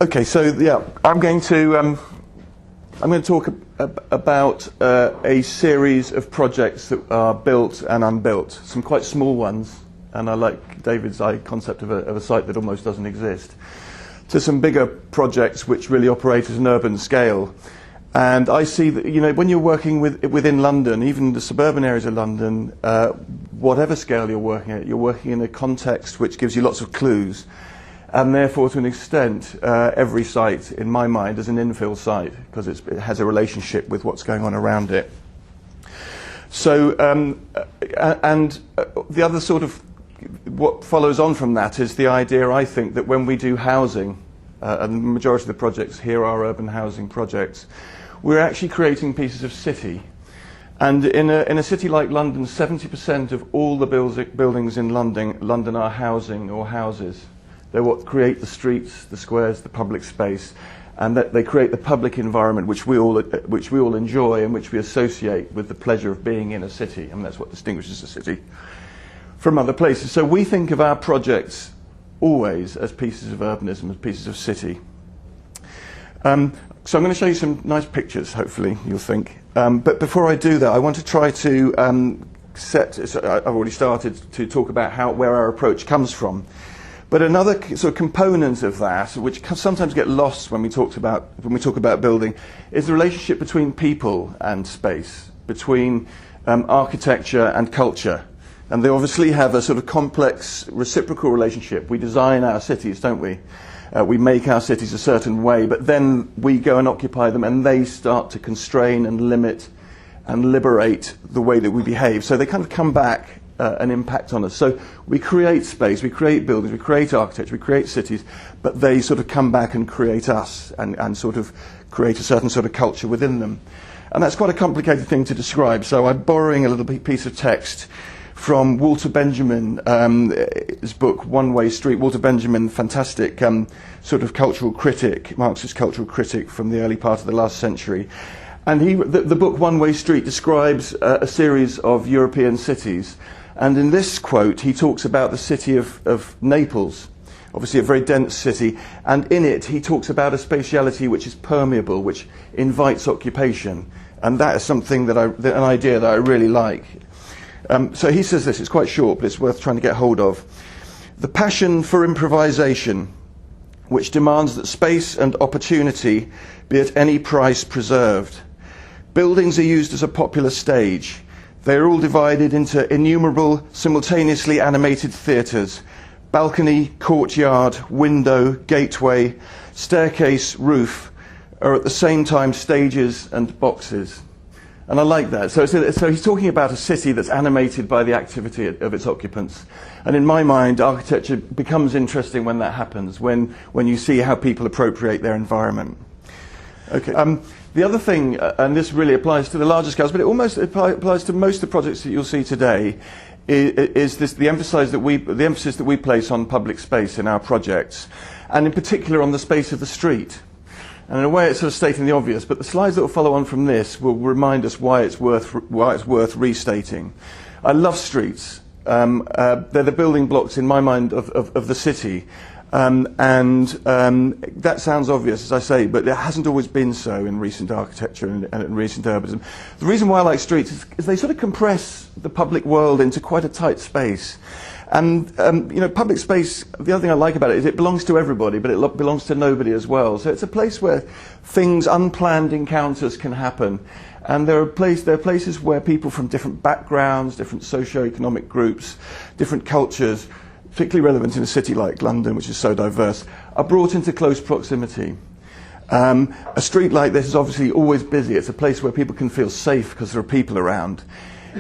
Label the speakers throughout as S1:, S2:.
S1: Okay, so yeah, I'm going to talk about a series of projects that are built and unbuilt. Some quite small ones, and I like David's concept of a site that almost doesn't exist, to some bigger projects which really operate at an urban scale. And I see that, you know, when you're working within London, even the suburban areas of London, whatever scale you're working in a context which gives you lots of clues. And therefore, to an extent, every site, in my mind, is an infill site, because it has a relationship with what's going on around it. So, the other sort of, what follows on from that is the idea, I think, that when we do housing, and the majority of the projects here are urban housing projects, we're actually creating pieces of city. And in a city like London, 70% of all the buildings in London are housing or houses. They're what create the streets, the squares, the public space, and that they create the public environment which we all enjoy and which we associate with the pleasure of being in a city. And that's what distinguishes a city from other places. So we think of our projects always as pieces of urbanism, as pieces of city. So I'm going to show you some nice pictures, hopefully, you'll think. But before I do that, I want to try to I've already started to talk about where our approach comes from. But another sort of component of that, which sometimes get lost when we talk about building, is the relationship between people and space, between architecture and culture. And they obviously have a sort of complex reciprocal relationship. We design our cities, don't we? We make our cities a certain way, but then we go and occupy them, and they start to constrain and limit and liberate the way that we behave. So they kind of come back and impact on us. So we create space, we create buildings, we create architecture, we create cities, but they sort of come back and create us and sort of create a certain sort of culture within them. And that's quite a complicated thing to describe. So I'm borrowing a little piece of text from Walter Benjamin's book, One Way Street. Walter Benjamin, fantastic sort of cultural critic, Marxist cultural critic from the early part of the last century. And the book One Way Street describes a series of European cities. And in this quote, he talks about the city of Naples, obviously a very dense city. And in it, he talks about a spatiality which is permeable, which invites occupation. And that is something an idea that I really like. So he says this, it's quite short, but it's worth trying to get hold of. The passion for improvisation, which demands that space and opportunity be at any price preserved. Buildings are used as a popular stage. They are all divided into innumerable, simultaneously animated theatres. Balcony, courtyard, window, gateway, staircase, roof are at the same time stages and boxes. And I like that. So he's talking about a city that's animated by the activity of its occupants. And in my mind, architecture becomes interesting when that happens, when you see how people appropriate their environment. Okay. The other thing, and this really applies to the larger scales, but it almost applies to most of the projects that you'll see today, is the emphasis that we place on public space in our projects, and in particular on the space of the street. And in a way, it's sort of stating the obvious, but the slides that will follow on from this will remind us why it's worth restating. I love streets. They're the building blocks, in my mind, of the city. That sounds obvious, as I say, but it hasn't always been so in recent architecture and in recent urbanism. The reason why I like streets is they sort of compress the public world into quite a tight space. And, public space, the other thing I like about it is it belongs to everybody, but it belongs to nobody as well. So it's a place where unplanned encounters can happen. And there are places where people from different backgrounds, different socio-economic groups, different cultures, particularly relevant in a city like London, which is so diverse, are brought into close proximity. A street like this is obviously always busy. It's a place where people can feel safe because there are people around.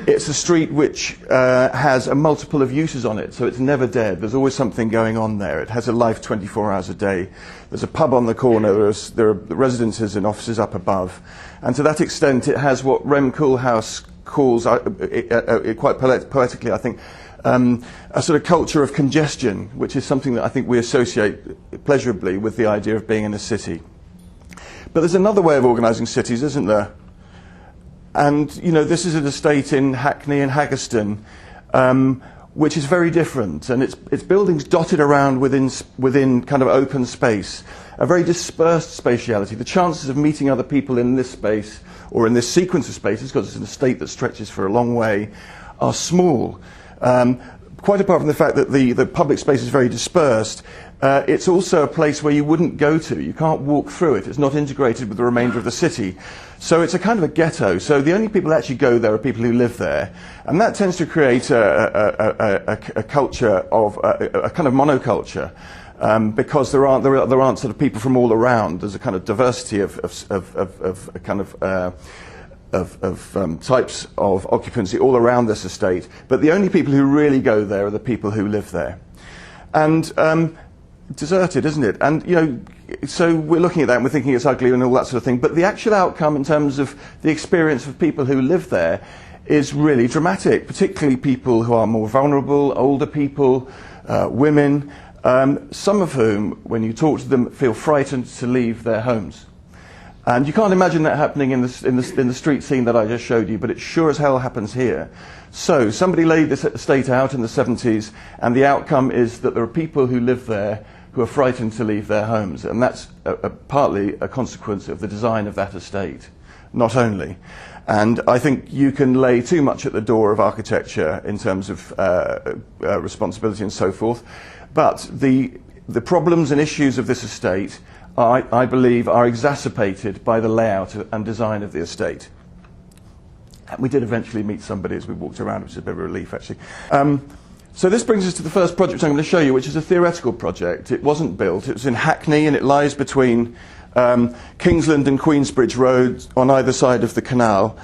S1: It's a street which has a multiple of uses on it, so it's never dead. There's always something going on there. It has a life 24 hours a day. There's a pub on the corner. There are residences and offices up above. And to that extent, it has what Rem Koolhaas calls, quite poetically, I think, a sort of culture of congestion, which is something that I think we associate pleasurably with the idea of being in a city. But there's another way of organising cities, isn't there? And, this is an estate in Hackney and Haggerston, which is very different, and it's buildings dotted around within kind of open space, a very dispersed spatiality. The chances of meeting other people in this space or in this sequence of spaces, because it's an estate that stretches for a long way, are small. Quite apart from the fact that the public space is very dispersed, it's also a place where you wouldn't go to. You can't walk through it. It's not integrated with the remainder of the city. So it's a kind of a ghetto. So the only people that actually go there are people who live there. And that tends to create a culture of a kind of monoculture. Because there aren't sort of people from all around. There's a kind of diversity of types of occupancy all around this estate. But the only people who really go there are the people who live there. And deserted, isn't it? And so we're looking at that and we're thinking it's ugly and all that sort of thing. But the actual outcome in terms of the experience of people who live there is really dramatic, particularly people who are more vulnerable, older people, women. Some of whom, when you talk to them, feel frightened to leave their homes. And you can't imagine that happening in the street scene that I just showed you, but it sure as hell happens here. So somebody laid this estate out in the 70s, and the outcome is that there are people who live there who are frightened to leave their homes. And that's partly a consequence of the design of that estate, not only. And I think you can lay too much at the door of architecture in terms of responsibility and so forth. But the problems and issues of this estate, I believe, are exacerbated by the layout and design of the estate. And we did eventually meet somebody as we walked around, which is a bit of a relief, actually. So this brings us to the first project I'm going to show you, which is a theoretical project. It wasn't built. It was in Hackney, and it lies between Kingsland and Queensbridge Road on either side of the canal.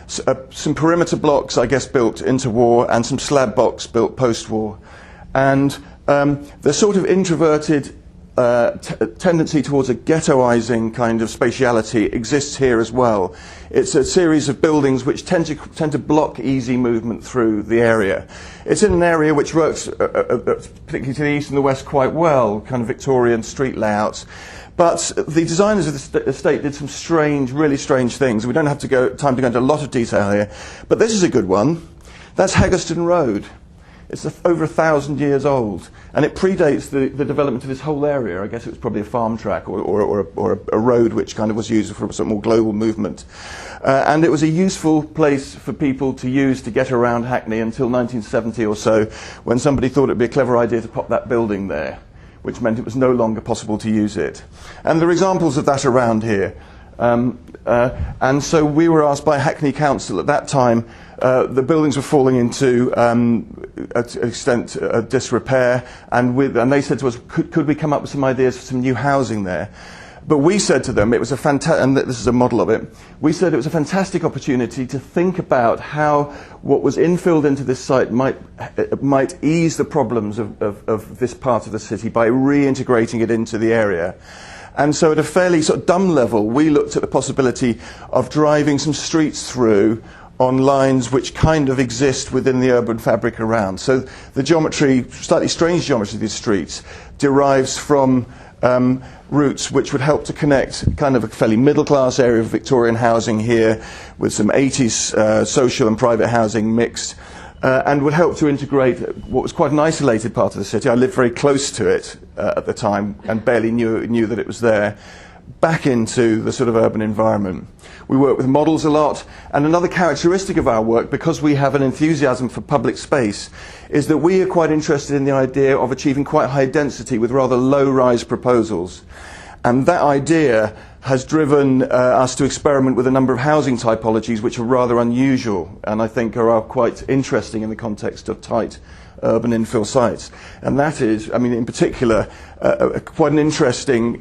S1: Some perimeter blocks, I guess, built interwar, and some slab blocks built post-war. And the sort of introverted tendency towards a ghettoizing kind of spatiality exists here as well. It's a series of buildings which tend to block easy movement through the area. It's in an area which works, particularly to the east and the west, quite well, kind of Victorian street layouts. But the designers of the estate did some strange, really strange things. We don't have time to go into a lot of detail here, but this is a good one. That's Haggerston Road. It's over 1,000 years old, and it predates the development of this whole area. I guess it was probably a farm track or a road which kind of was used for some more global movement. And it was a useful place for people to use to get around Hackney until 1970 or so, when somebody thought it would be a clever idea to pop that building there, which meant it was no longer possible to use it. And there are examples of that around here. And so we were asked by Hackney Council at that time, the buildings were falling into extent disrepair, and they said to us, could we come up with some ideas for some new housing there? But we said to them, it was a fantastic, and this is a model of it, we said it was a fantastic opportunity to think about how what was infilled into this site might ease the problems of this part of the city by reintegrating it into the area. And so at a fairly sort of dumb level, we looked at the possibility of driving some streets through on lines which kind of exist within the urban fabric around. So the geometry, slightly strange geometry of these streets, derives from routes which would help to connect kind of a fairly middle-class area of Victorian housing here with some 80s social and private housing mixed, and would help to integrate what was quite an isolated part of the city. I lived very close to it at the time and barely knew that it was there, back into the sort of urban environment. We work with models a lot, and another characteristic of our work, because we have an enthusiasm for public space, is that we are quite interested in the idea of achieving quite high density with rather low-rise proposals. And that idea has driven us to experiment with a number of housing typologies which are rather unusual, and I think are quite interesting in the context of tight urban infill sites. And that is, I mean, in particular, quite an interesting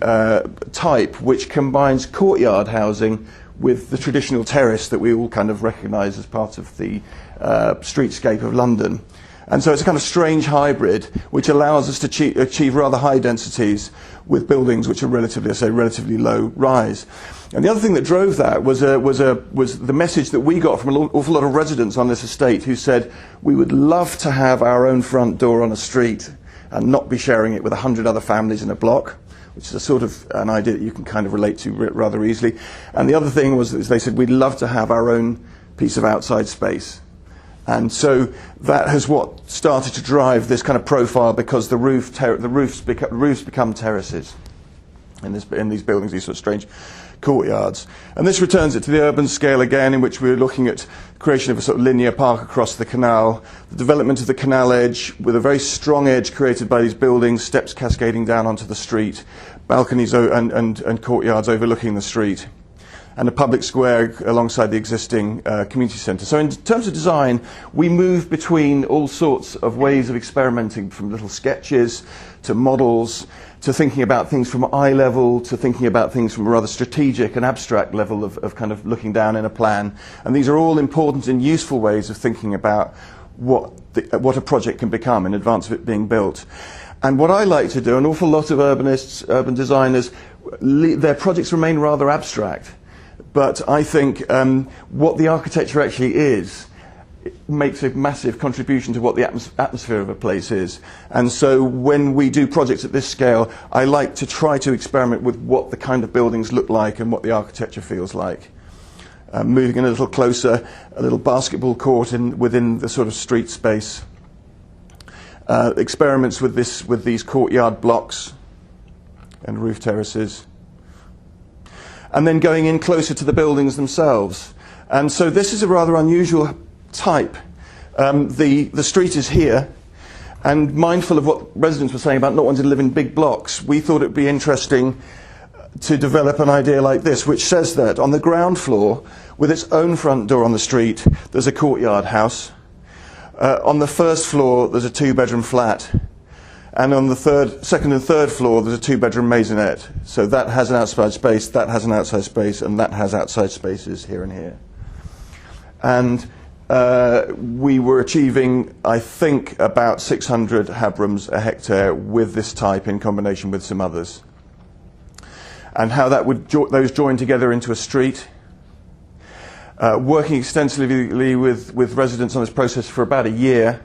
S1: type which combines courtyard housing with the traditional terrace that we all kind of recognise as part of the streetscape of London. And so it's a kind of strange hybrid which allows us to achieve rather high densities with buildings which are relatively low rise. And the other thing that drove that was the message that we got from an awful lot of residents on this estate who said, we would love to have our own front door on a street and not be sharing it with 100 other families in a block, which is a sort of an idea that you can kind of relate to rather easily. And the other thing was that they said, we'd love to have our own piece of outside space. And so that has what started to drive this kind of profile, because the roofs become terraces in these buildings, these sort of strange courtyards. And this returns it to the urban scale again, in which we're looking at the creation of a sort of linear park across the canal, the development of the canal edge with a very strong edge created by these buildings, steps cascading down onto the street, balconies and courtyards overlooking the street, and a public square alongside the existing community centre. So in terms of design, we move between all sorts of ways of experimenting, from little sketches to models, to thinking about things from eye level, to thinking about things from a rather strategic and abstract level of kind of looking down in a plan. And these are all important and useful ways of thinking about what a project can become in advance of it being built. And what I like to do, an awful lot of urbanists, urban designers, their projects remain rather abstract. But I think what the architecture actually is, it makes a massive contribution to what the atmosphere of a place is. And so when we do projects at this scale, I like to try to experiment with what the kind of buildings look like and what the architecture feels like. Moving in a little closer, a little basketball court within the sort of street space. Experiments with these courtyard blocks and roof terraces. And then going in closer to the buildings themselves. And so this is a rather unusual type. The street is here, and mindful of what residents were saying about not wanting to live in big blocks, we thought it would be interesting to develop an idea like this, which says that on the ground floor, with its own front door on the street, there's a courtyard house. On the first floor, there's a 2-bedroom flat. And on the second and third floor, there's a 2-bedroom maisonette. So that has an outside space, that has an outside space, and that has outside spaces here and here. And we were achieving, I think, about 600 habrams a hectare with this type in combination with some others. And how that would those join together into a street. Working extensively with residents on this process for about a year.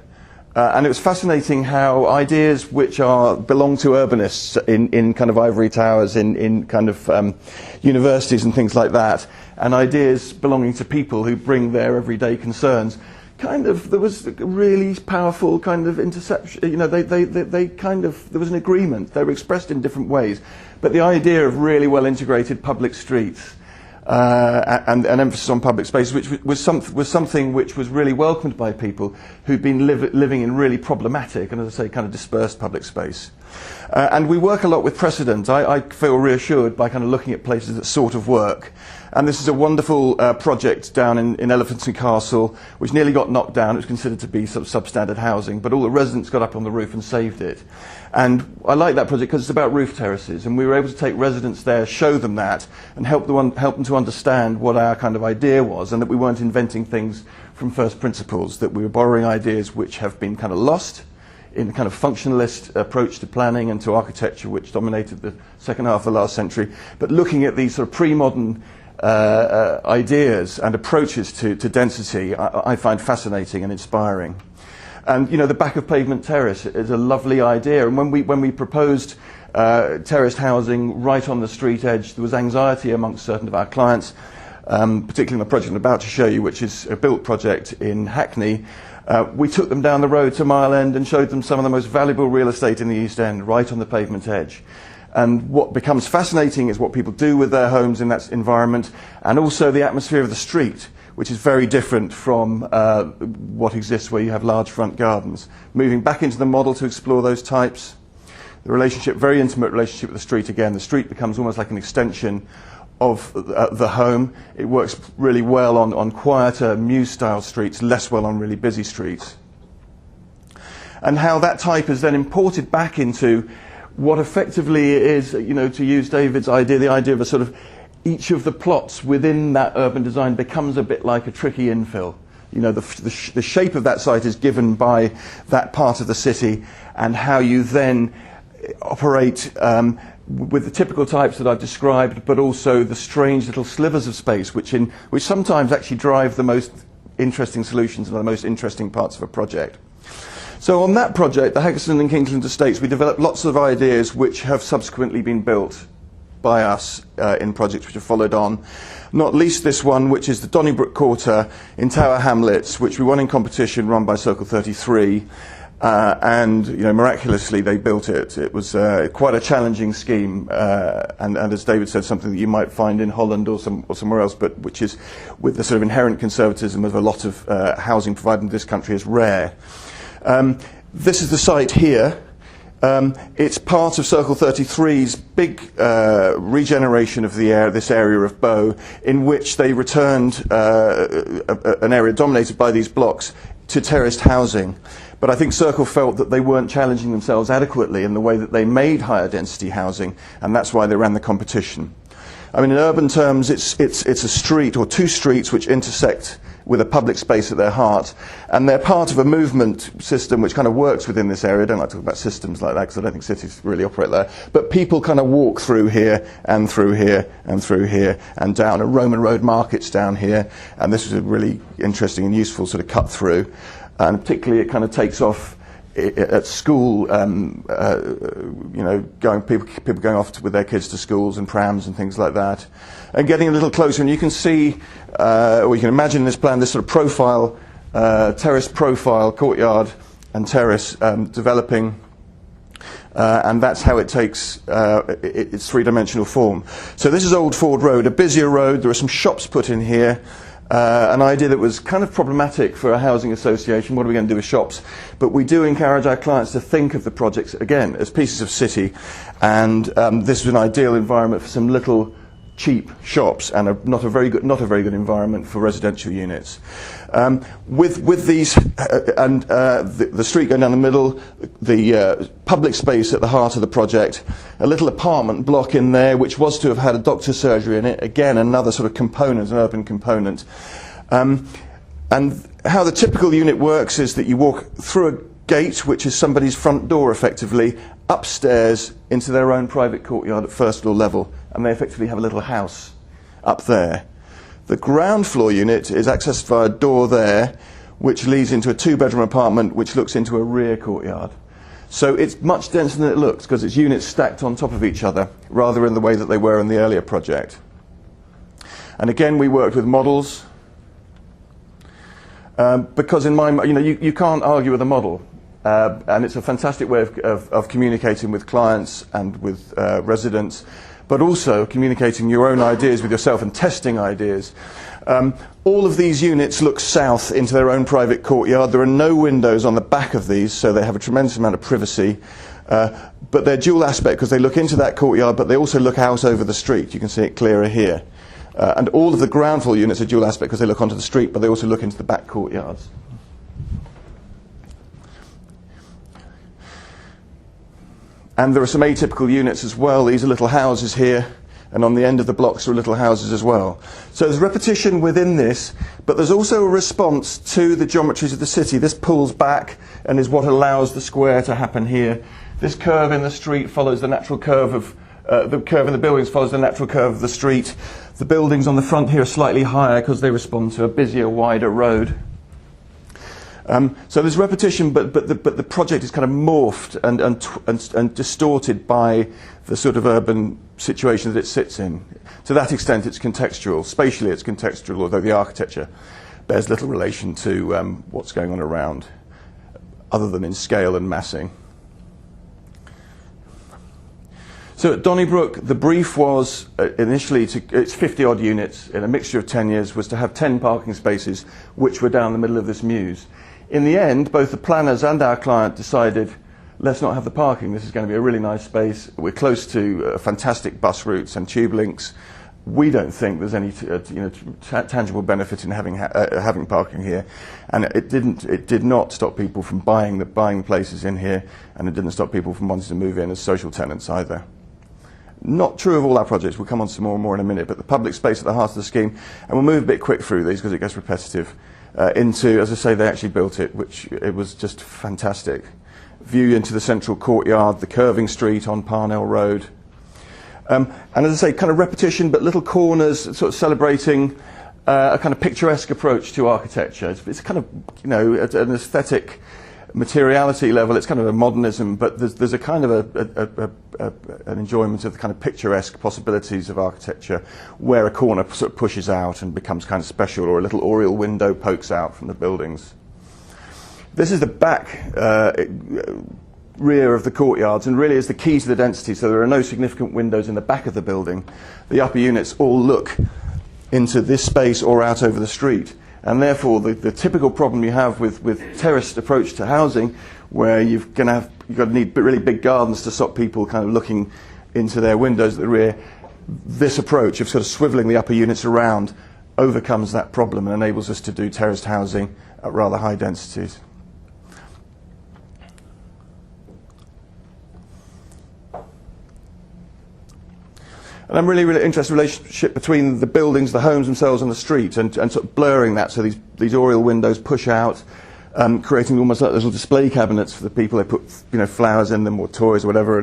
S1: And it was fascinating how ideas which belong to urbanists in kind of ivory towers, in kind of universities and things like that, and ideas belonging to people who bring their everyday concerns, there was a really powerful kind of interception. You know, there was an agreement. They were expressed in different ways, but the idea of really well integrated public streets. And an emphasis on public space, which was something which was really welcomed by people who'd been living in really problematic and, as I say, kind of dispersed public space. And we work a lot with precedent. I feel reassured by kind of looking at places that sort of work. And this is a wonderful project down in Elephants and Castle, which nearly got knocked down. It was considered to be sort of substandard housing, but all the residents got up on the roof and saved it. And I like that project because it's about roof terraces, and we were able to take residents there, show them that, and help them to understand what our kind of idea was, and that we weren't inventing things from first principles, that we were borrowing ideas which have been kind of lost in the kind of functionalist approach to planning and to architecture which dominated the second half of the last century, but looking at these sort of pre-modern ideas and approaches to density, I find fascinating and inspiring. And you know, the back of pavement terrace is a lovely idea. And when we proposed terraced housing right on the street edge, there was anxiety amongst certain of our clients, particularly in the project I'm about to show you, which is a built project in Hackney. We took them down the road to Mile End and showed them some of the most valuable real estate in the East End, right on the pavement edge. And what becomes fascinating is what people do with their homes in that environment, and also the atmosphere of the street, which is very different from what exists where you have large front gardens. Moving back into the model to explore those types. The relationship, very intimate relationship with the street again. The street becomes almost like an extension of the home. It works really well on quieter, muse-style streets, less well on really busy streets. And how that type is then imported back into what effectively is, you know, to use David's idea, the idea of a sort of each of the plots within that urban design becomes a bit like a tricky infill. You know, the shape of that site is given by that part of the city, and how you then operate with the typical types that I've described, but also the strange little slivers of space, which sometimes actually drive the most interesting solutions and the most interesting parts of a project. So on that project, the Haggerston and Kingsland Estates, we developed lots of ideas which have subsequently been built. by us in projects which have followed on. Not least this one, which is the Donnybrook Quarter in Tower Hamlets, which we won in competition run by Circle 33. And miraculously they built it. It was quite a challenging scheme, and as David said, something that you might find in Holland or somewhere else, but which is, with the sort of inherent conservatism of a lot of housing provided in this country, is rare. This is the site here. It's part of Circle 33's big regeneration of this area of Bow, in which they returned an area dominated by these blocks to terraced housing. But I think Circle felt that they weren't challenging themselves adequately in the way that they made higher density housing, and that's why they ran the competition. I mean, in urban terms, it's a street or two streets which intersect with a public space at their heart, and they're part of a movement system which kind of works within this area. I don't like to talk about systems like that because I don't think cities really operate there, but people kind of walk through here and through here and through here and down, and Roman road markets down here, and this was a really interesting and useful sort of cut through, and particularly it kind of takes off at school, people going off with their kids to schools and prams and things like that. And getting a little closer, and you can see, or you can imagine in this plan, this sort of profile, terrace profile, courtyard and terrace developing, and that's how it takes its three-dimensional form. So this is Old Ford Road, a busier road. There are some shops put in here. An idea that was kind of problematic for a housing association. What are we going to do with shops? But we do encourage our clients to think of the projects, again, as pieces of city. And this was an ideal environment for some little cheap shops, and not a very good environment for residential units. With these, the street going down the middle, the public space at the heart of the project, a little apartment block in there, which was to have had a doctor's surgery in it. Again, another sort of component, an urban component. And how the typical unit works is that you walk through a gate, which is somebody's front door, effectively, upstairs into their own private courtyard at first floor level, and they effectively have a little house up there. The ground floor unit is accessed via a door there, which leads into a two-bedroom apartment which looks into a rear courtyard. So it's much denser than it looks because it's units stacked on top of each other rather in the way that they were in the earlier project. And again, we worked with models because in my, you can't argue with a model. And it's a fantastic way of communicating with clients and with residents, but also communicating your own ideas with yourself and testing ideas. All of these units look south into their own private courtyard. There are no windows on the back of these, so they have a tremendous amount of privacy. But they're dual aspect because they look into that courtyard, but they also look out over the street. You can see it clearer here. And all of the ground floor units are dual aspect because they look onto the street, but they also look into the back courtyards. And there are some atypical units as well. These are little houses here, and on the end of the blocks are little houses as well. So there's repetition within this, but there's also a response to the geometries of the city. This pulls back and is what allows the square to happen here. This curve in the street follows the natural curve of, the curve in the buildings follows the natural curve of the street. The buildings on the front here are slightly higher because they respond to a busier, wider road. So there's repetition, but the project is kind of morphed and distorted by the sort of urban situation that it sits in. To that extent, it's contextual. Spatially, it's contextual, although the architecture bears little relation to what's going on around, other than in scale and massing. So at Donnybrook, the brief was initially it's 50-odd units in a mixture of tenures, was to have 10 parking spaces, which were down the middle of this mews. In the end, both the planners and our client decided, let's not have the parking. This is going to be a really nice space. We're close to fantastic bus routes and tube links. We don't think there's any tangible benefit in having parking here. And it did not stop people from buying the places in here, and it didn't stop people from wanting to move in as social tenants either. Not true of all our projects. We'll come on to some more and more in a minute, but the public space at the heart of the scheme, and we'll move a bit quick through these because it gets repetitive, into, as I say, they actually built it, which it was just fantastic. View into the central courtyard, the curving street on Parnell Road. And as I say, kind of repetition, but little corners, sort of celebrating a kind of picturesque approach to architecture. It's kind of, an aesthetic materiality level, it's kind of a modernism, but there's a kind of an enjoyment of the kind of picturesque possibilities of architecture, where a corner sort of pushes out and becomes kind of special, or a little oriel window pokes out from the buildings. This is the back rear of the courtyards, and really is the key to the density. So there are no significant windows in the back of the building. The upper units all look into this space or out over the street. And therefore, the typical problem you have with terraced approach to housing, where you've got to need really big gardens to stop people kind of looking into their windows at the rear, this approach of sort of swiveling the upper units around overcomes that problem and enables us to do terraced housing at rather high densities. And I'm really interested in the relationship between the buildings, the homes themselves, and the street, and sort of blurring that. So these oriel windows push out, creating almost like little display cabinets for the people. They put flowers in them or toys or whatever,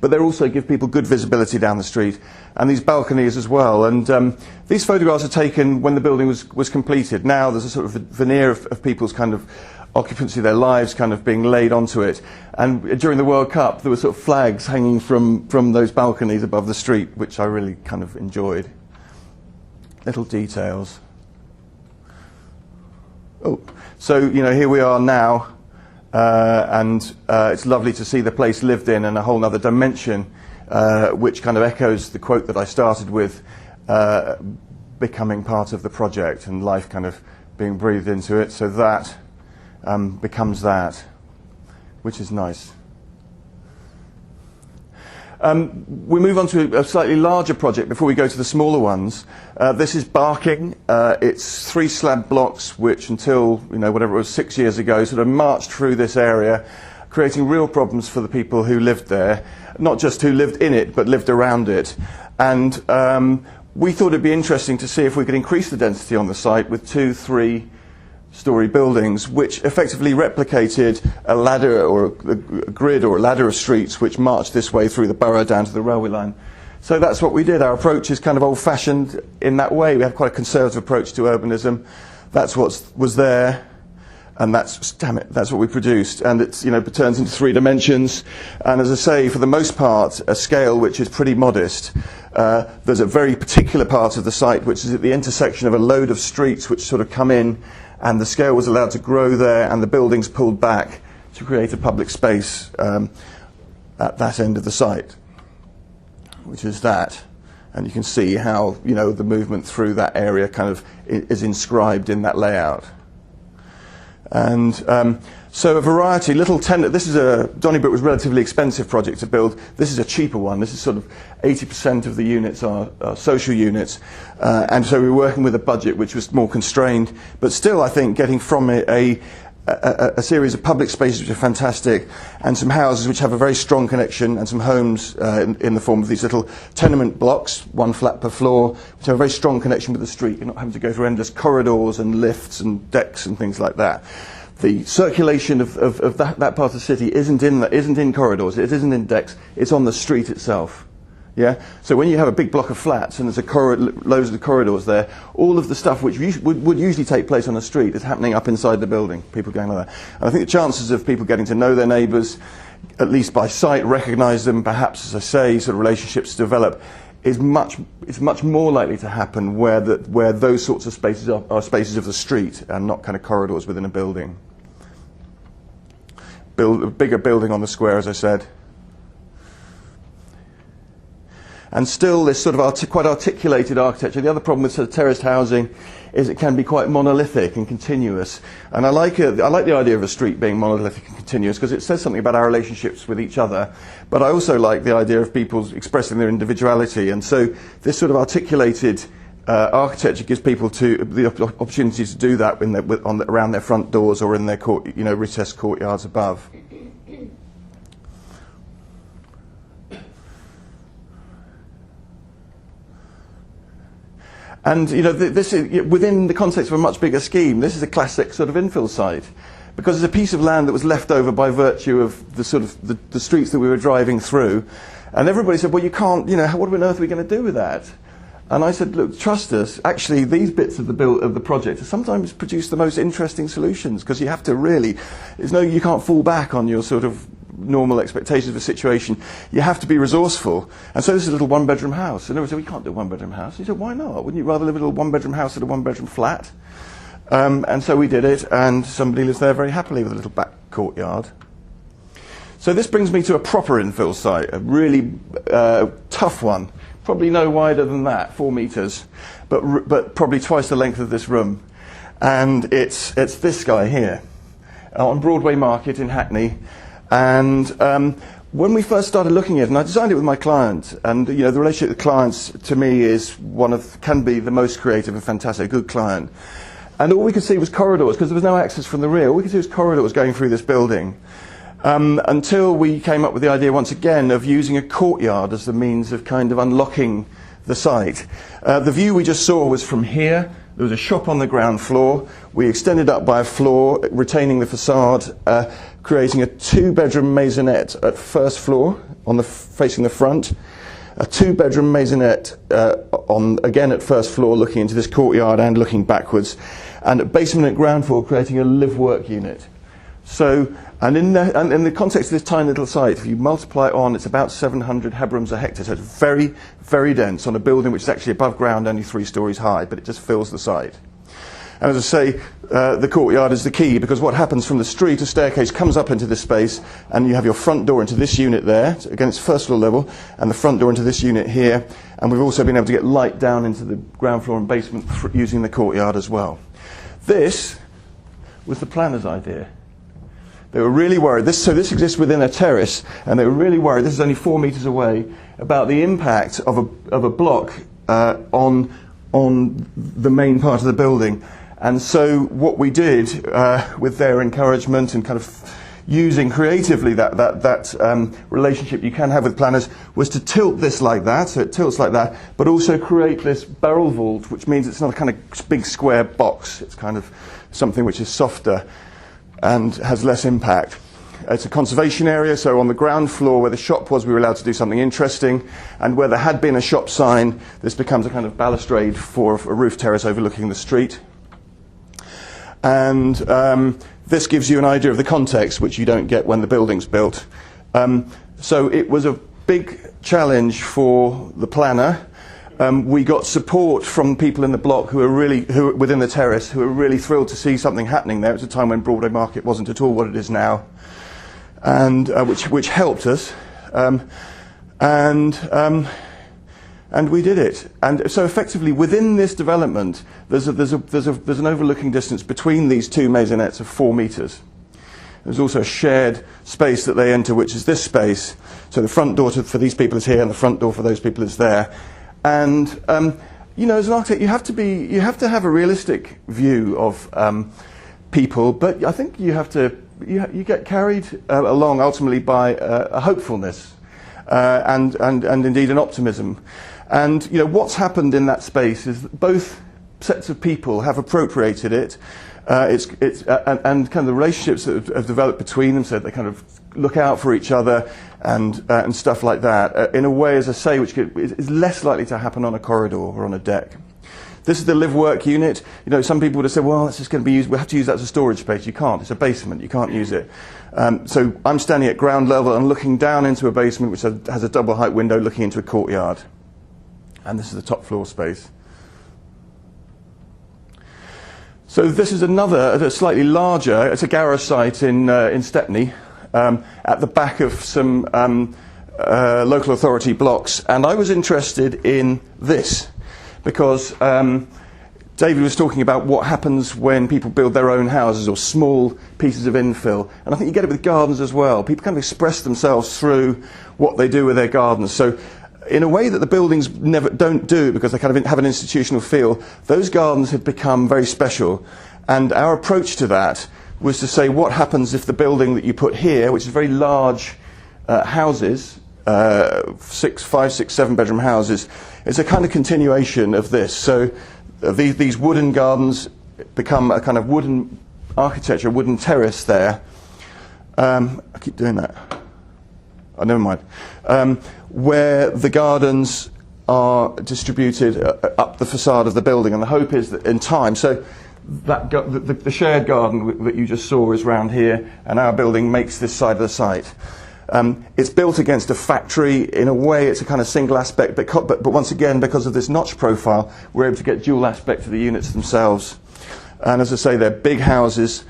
S1: but they also give people good visibility down the street. And these balconies as well. And these photographs are taken when the building was completed. Now there's a sort of veneer of people's kind of occupancy, their lives kind of being laid onto it. And during the World Cup, there were sort of flags hanging from those balconies above the street, which I really kind of enjoyed. Little details. Oh, so, here we are now, and it's lovely to see the place lived in a whole other dimension, which kind of echoes the quote that I started with, becoming part of the project and life kind of being breathed into it. So that becomes that, which is nice. We move on to a slightly larger project before we go to the smaller ones. This is Barking. It's 3 slab blocks which until, whatever it was, 6 years ago, sort of marched through this area, creating real problems for the people who lived there, not just who lived in it, but lived around it. And we thought it'd be interesting to see if we could increase the density on the site with 2, 3-story buildings, which effectively replicated a ladder or a grid or a ladder of streets which marched this way through the borough down to the railway line. So that's what we did. Our approach is kind of old-fashioned in that way. We have quite a conservative approach to urbanism. That's what was there, and that's what we produced. And it's, it turns into 3 dimensions. And as I say, for the most part, a scale which is pretty modest. There's a very particular part of the site which is at the intersection of a load of streets which sort of come in, and the scale was allowed to grow there, and the buildings pulled back to create a public space at that end of the site, which is that. And you can see how, the movement through that area kind of is inscribed in that layout. And so a variety, this is Donnybrook was a relatively expensive project to build. This is a cheaper one. This is sort of 80% of the units are social units. And so we were working with a budget which was more constrained, but still I think getting from it a series of public spaces which are fantastic, and some houses which have a very strong connection, and some homes in the form of these little tenement blocks, 1 flat per floor, which have a very strong connection with the street. You're not having to go through endless corridors and lifts and decks and things like that. The circulation of that part of the city isn't in corridors, it isn't in decks, it's on the street itself. Yeah? So when you have a big block of flats and there's loads of corridors there, all of the stuff which would usually take place on the street is happening up inside the building, people going like that. And I think the chances of people getting to know their neighbours, at least by sight, recognise them, perhaps, as I say, sort of relationships develop, is much more likely to happen where those sorts of spaces are spaces of the street and not kind of corridors within a building. Build a bigger building on the square, as I said. And still this sort of quite articulated architecture. The other problem with sort of terraced housing is it can be quite monolithic and continuous. And I like the idea of a street being monolithic and continuous because it says something about our relationships with each other. But I also like the idea of people expressing their individuality. And so this sort of articulated architecture gives people the opportunity to do that around their front doors or in their recessed courtyards above. And this is within the context of a much bigger scheme. This is a classic sort of infill site, because it's a piece of land that was left over by virtue of the sort of the streets that we were driving through, and everybody said, "Well, you can't. What on earth are we going to do with that?" And I said, look, trust us. Actually, these bits of the project sometimes produce the most interesting solutions, because you have to really, you can't fall back on your sort of normal expectations of a situation. You have to be resourceful. And so this is a little one-bedroom house. And everyone said, we can't do a one-bedroom house. And he said, why not? Wouldn't you rather live in a little one-bedroom house than a one-bedroom flat? And so we did it, and somebody lives there very happily with a little back courtyard. So this brings me to a proper infill site, a really tough one. Probably no wider than that, 4 meters, but probably twice the length of this room. And it's this guy here, on Broadway Market in Hackney. And when we first started looking at it, and I designed it with my client, and the relationship with clients to me is can be the most creative and fantastic, a good client. And all we could see was corridors, because there was no access from the rear. All we could see was corridors going through this building. Until we came up with the idea once again of using a courtyard as the means of kind of unlocking the site. The view we just saw was from here. There was a shop on the ground floor. We extended up by a floor, retaining the facade, creating a 2-bedroom maisonette at first floor, facing the front. A 2-bedroom maisonette again at first floor, looking into this courtyard and looking backwards. And a basement at ground floor, creating a live-work unit. So, and in the context of this tiny little site, if you multiply it on, it's about 700 hebrums a hectare. So it's very, very dense on a building which is actually above ground, only 3 stories high, but it just fills the site. And as I say, the courtyard is the key, because what happens from the street, a staircase comes up into this space, and you have your front door into this unit there, again it's first floor level, and the front door into this unit here. And we've also been able to get light down into the ground floor and basement using the courtyard as well. This was the planner's idea. They were really worried. So this exists within a terrace, and they were really worried. This is only 4 meters away, about the impact of a block on the main part of the building. And so what we did, with their encouragement and kind of using creatively that relationship you can have with planners, was to tilt this like that, so it tilts like that, but also create this barrel vault, which means it's not a kind of big square box. It's kind of something which is softer and has less impact. It's a conservation area, so on the ground floor where the shop was, we were allowed to do something interesting, and where there had been a shop sign, this becomes a kind of balustrade for a roof terrace overlooking the street. And this gives you an idea of the context, which you don't get when the building's built. So it was a big challenge for the planner. We got support from people in the block who were within the terrace, who were really thrilled to see something happening there. It was a time when Broadway Market wasn't at all what it is now, and which helped us. And we did it. And so effectively within this development, there's an overlooking distance between these 2 maisonettes of 4 meters. There's also a shared space that they enter, which is this space. So the front door for these people is here, and the front door for those people is there. And as an architect, you have to have a realistic view of people, but I think you get carried along ultimately by a hopefulness and indeed an optimism. And what's happened in that space is that both sets of people have appropriated it. And kind of the relationships that have developed between them, so they kind of look out for each other and stuff like that, in a way, as I say, which is less likely to happen on a corridor or on a deck. This is the live-work unit. Some people would have said, well, that's just going to be used, we'll have to use that as a storage space. You can't. It's a basement. You can't use it. So I'm standing at ground level and looking down into a basement which has a double height window looking into a courtyard. And this is the top floor space. So this is a slightly larger, it's a garage site in Stepney, at the back of some local authority blocks. And I was interested in this because David was talking about what happens when people build their own houses or small pieces of infill. And I think you get it with gardens as well. People kind of express themselves through what they do with their gardens. So in a way that the buildings don't do, because they kind of have an institutional feel, those gardens have become very special. And our approach to that was to say, what happens if the building that you put here, which is very large houses, 5, 6, 7-bedroom houses, is a kind of continuation of this. So these wooden gardens become a kind of wooden architecture, wooden terrace there. I keep doing that. Oh, never mind. Where the gardens are distributed up the facade of the building, and the hope is that in time, so that the shared garden that you just saw is round here, and our building makes this side of the site. It's built against a factory. In a way, it's a kind of single aspect, but once again, because of this notch profile, we're able to get dual aspect to the units themselves. And as I say, they're big houses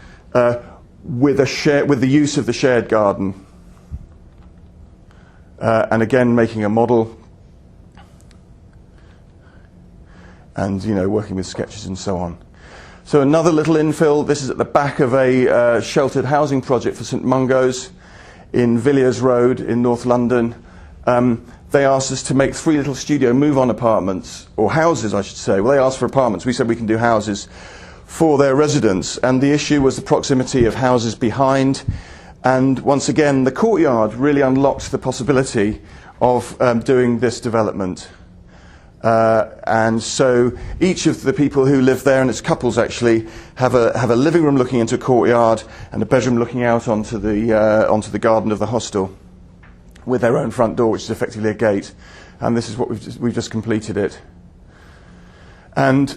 S1: with the use of the shared garden. And again, making a model, and working with sketches and so on. So another little infill. This is at the back of a sheltered housing project for St Mungo's in Villiers Road in North London. They asked us to make 3 little studio move-on apartments, or houses I should say. Well, they asked for apartments. We said we can do houses for their residents, and the issue was the proximity of houses behind. And once again, the courtyard really unlocked the possibility of doing this development. And so each of the people who live there, and it's couples actually, have a living room looking into a courtyard and a bedroom looking out onto the garden of the hostel, with their own front door, which is effectively a gate. And this is what we've just completed it. And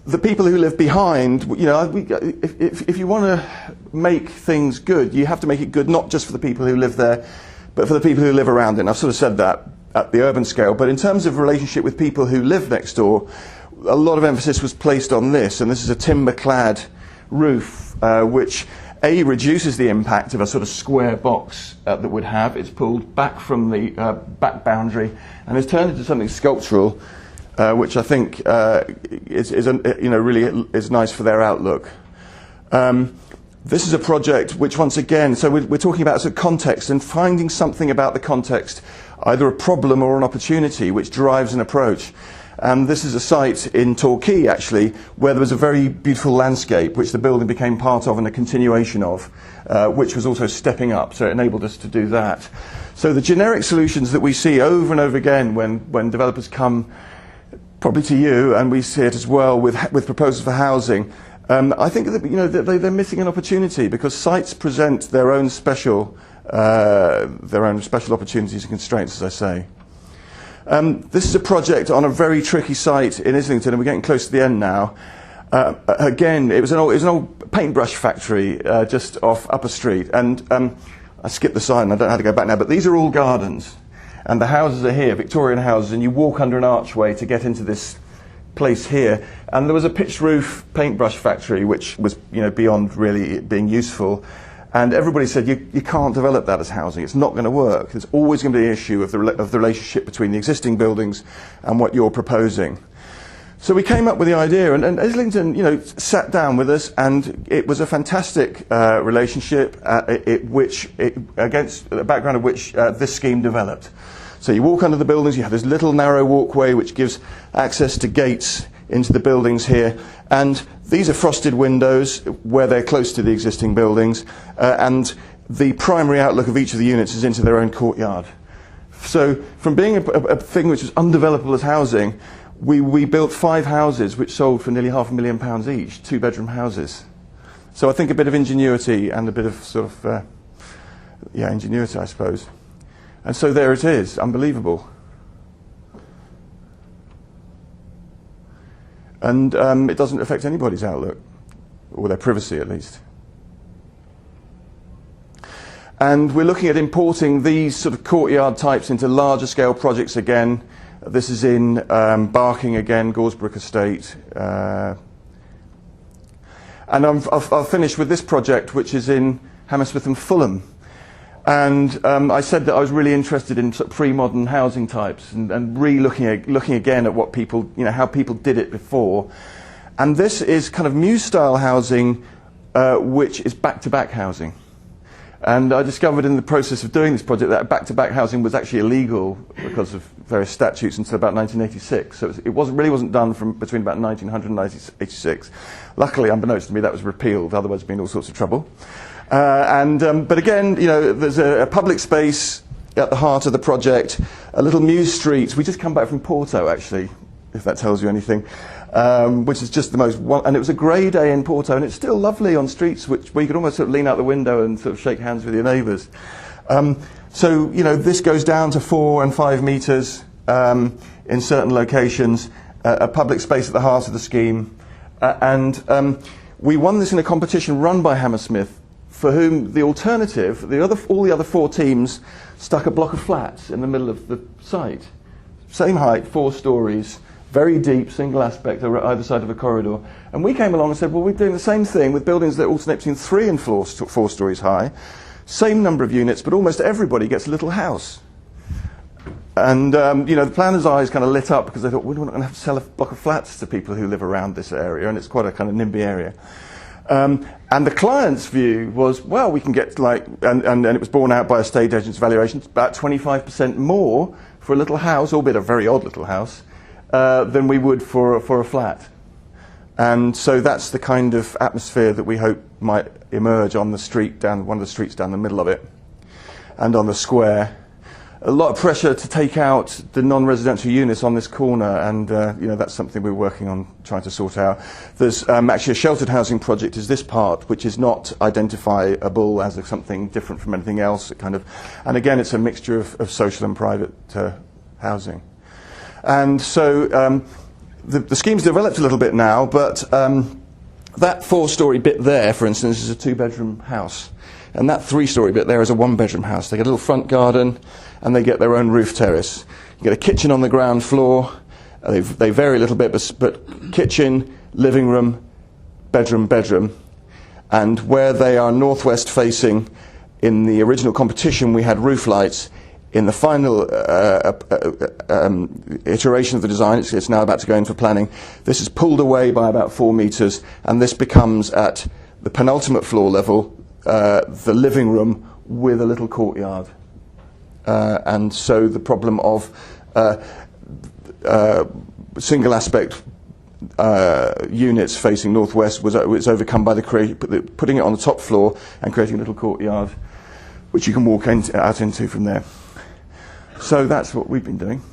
S1: the people who live behind, if you want to make things good, you have to make it good not just for the people who live there, but for the people who live around it. And I've sort of said that at the urban scale, but in terms of relationship with people who live next door, a lot of emphasis was placed on this, and this is a timber-clad roof, which reduces the impact of a sort of square box that would have. It's pulled back from the back boundary and has turned into something sculptural, which I think really is nice for their outlook. This is a project which, once again, so we're talking about sort of context and finding something about the context, either a problem or an opportunity, which drives an approach. And this is a site in Torquay, actually, where there was a very beautiful landscape, which the building became part of and a continuation of, which was also stepping up, so it enabled us to do that. So the generic solutions that we see over and over again when developers come, probably to you, and we see it as well with proposals for housing, I think that they're missing an opportunity, because sites present their own special opportunities and constraints, as I say. This is a project on a very tricky site in Islington, and we're getting close to the end now. Again, it was an old paintbrush factory just off Upper Street, and I skipped the sign, I don't know how to go back now, but these are all gardens, and the houses are here, Victorian houses, and you walk under an archway to get into this place here. And there was a pitched roof paintbrush factory, which was beyond really being useful. And everybody said, you can't develop that as housing. It's not going to work. There's always going to be an issue of the relationship between the existing buildings and what you're proposing. So we came up with the idea, and Islington, sat down with us, and it was a fantastic relationship against the background of which this scheme developed. So you walk under the buildings, you have this little narrow walkway which gives access to gates into the buildings here, and these are frosted windows where they're close to the existing buildings, and the primary outlook of each of the units is into their own courtyard. So from being a thing which was undevelopable as housing, we built 5 houses which sold for nearly £500,000 each, 2-bedroom houses. So I think a bit of ingenuity and a bit of sort of ingenuity, I suppose. And so there it is, unbelievable. And it doesn't affect anybody's outlook, or their privacy at least. And we're looking at importing these sort of courtyard types into larger scale projects again. This is in Barking again, Goresbrook Estate. And I'll finish with this project, which is in Hammersmith and Fulham. And I said that I was really interested in sort of pre-modern housing types and looking again at what people, how people did it before. And this is kind of new style housing, which is back-to-back housing. And I discovered in the process of doing this project that back-to-back housing was actually illegal because of various statutes until about 1986. So it really wasn't done between about 1900 and 1986. Luckily, unbeknownst to me, that was repealed. Otherwise, there'd been all sorts of trouble. But again, there's a public space at the heart of the project, a little Mews Street. We just come back from Porto, actually, if that tells you anything, which is just the most, and it was a grey day in Porto, and it's still lovely on streets where you could almost sort of lean out the window and sort of shake hands with your neighbours. So, this goes down to 4 and 5 metres in certain locations, a public space at the heart of the scheme. And we won this in a competition run by Hammersmith, for whom the alternative, all the other 4 teams stuck a block of flats in the middle of the site. Same height, 4 stories, very deep, single aspect over either side of a corridor. And we came along and said, well, we're doing the same thing with buildings that alternate between 3 and 4 stories high, same number of units, but almost everybody gets a little house. And the planners' eyes kind of lit up because they thought, we're not going to have to sell a block of flats to people who live around this area, and it's quite a kind of NIMBY area. And the client's view was, well, we can get and it was borne out by estate agents' valuations, about 25% more for a little house, albeit a very odd little house, than we would for a flat. And so that's the kind of atmosphere that we hope might emerge on the street, down one of the streets down the middle of it, and on the square. A lot of pressure to take out the non-residential units on this corner, and that's something we're working on trying to sort out. There's actually a sheltered housing project is this part, which is not identifiable as something different from anything else. And again, it's a mixture of social and private housing. And so the scheme's developed a little bit now, but that 4-story bit there, for instance, is a 2-bedroom house. And that 3-story bit there is a 1-bedroom house. They get a little front garden, and they get their own roof terrace. You get a kitchen on the ground floor. They vary a little bit, but kitchen, living room, bedroom. And where they are northwest facing, in the original competition we had roof lights. In the final iteration of the design, it's now about to go in for planning, this is pulled away by about 4 metres, and this becomes, at the penultimate floor level, the living room with a little courtyard. And so the problem of single aspect units facing northwest was overcome by putting it on the top floor and creating a little courtyard which you can walk out into from there. So that's what we've been doing.